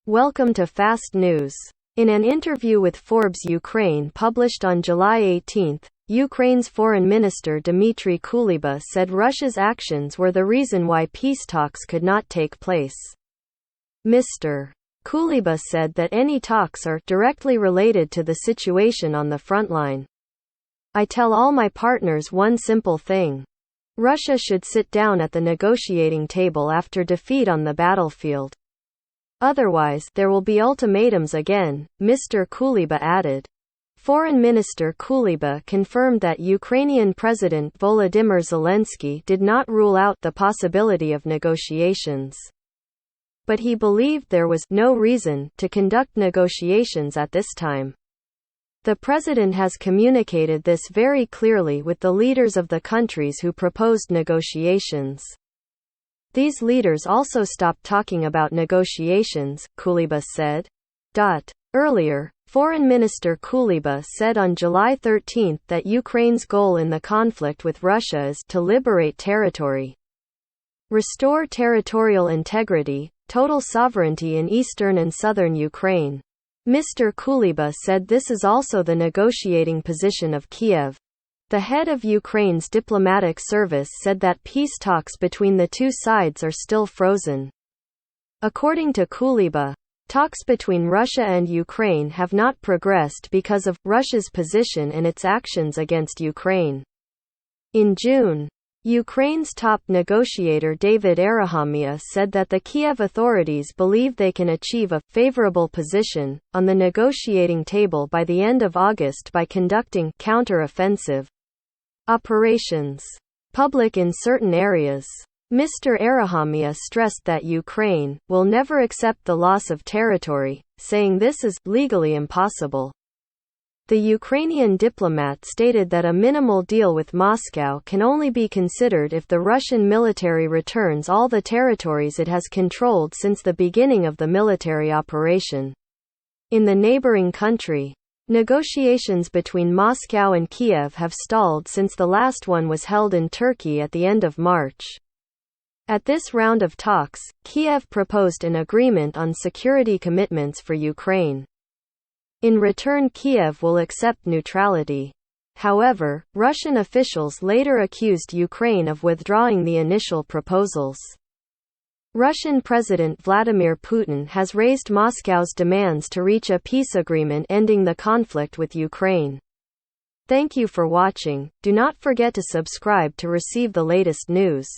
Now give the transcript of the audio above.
Welcome to Fast News. In an interview with Forbes Ukraine published on July 18, Ukraine's Foreign Minister Dmitry Kuleba said Russia's actions were the reason why peace talks could not take place. Mr. Kuleba said that any talks are directly related to the situation on the front line. I tell all my partners one simple thing. Russia should sit down at the negotiating table after defeat on the battlefield. Otherwise, there will be ultimatums again, Mr. Kuleba added. Foreign Minister Kuleba confirmed that Ukrainian President Volodymyr Zelensky did not rule out the possibility of negotiations. But he believed there was no reason to conduct negotiations at this time. The president has communicated this very clearly with the leaders of the countries who proposed negotiations. These leaders also stopped talking about negotiations, Kuleba said. Earlier, Foreign Minister Kuleba said on July 13 that Ukraine's goal in the conflict with Russia is to liberate territory, restore territorial integrity, total sovereignty in eastern and southern Ukraine. Mr. Kuleba said this is also the negotiating position of Kiev. The head of Ukraine's diplomatic service said that peace talks between the two sides are still frozen. According to Kuleba, talks between Russia and Ukraine have not progressed because of Russia's position and its actions against Ukraine. In June, Ukraine's top negotiator David Arahamiya said that the Kiev authorities believe they can achieve a favorable position on the negotiating table by the end of August by conducting counter-offensive operations public in certain areas. Mr. Arahamiya stressed that Ukraine will never accept the loss of territory, saying this is legally impossible. The Ukrainian diplomat stated that a minimal deal with Moscow can only be considered if the Russian military returns all the territories it has controlled since the beginning of the military operation. In the neighboring country, negotiations between Moscow and Kiev have stalled since the last one was held in Turkey at the end of March. At this round of talks, Kiev proposed an agreement on security commitments for Ukraine. In return, Kiev will accept neutrality. However, Russian officials later accused Ukraine of withdrawing the initial proposals. Russian President Vladimir Putin has raised Moscow's demands to reach a peace agreement ending the conflict with Ukraine. Thank you for watching. Do not forget to subscribe to receive the latest news.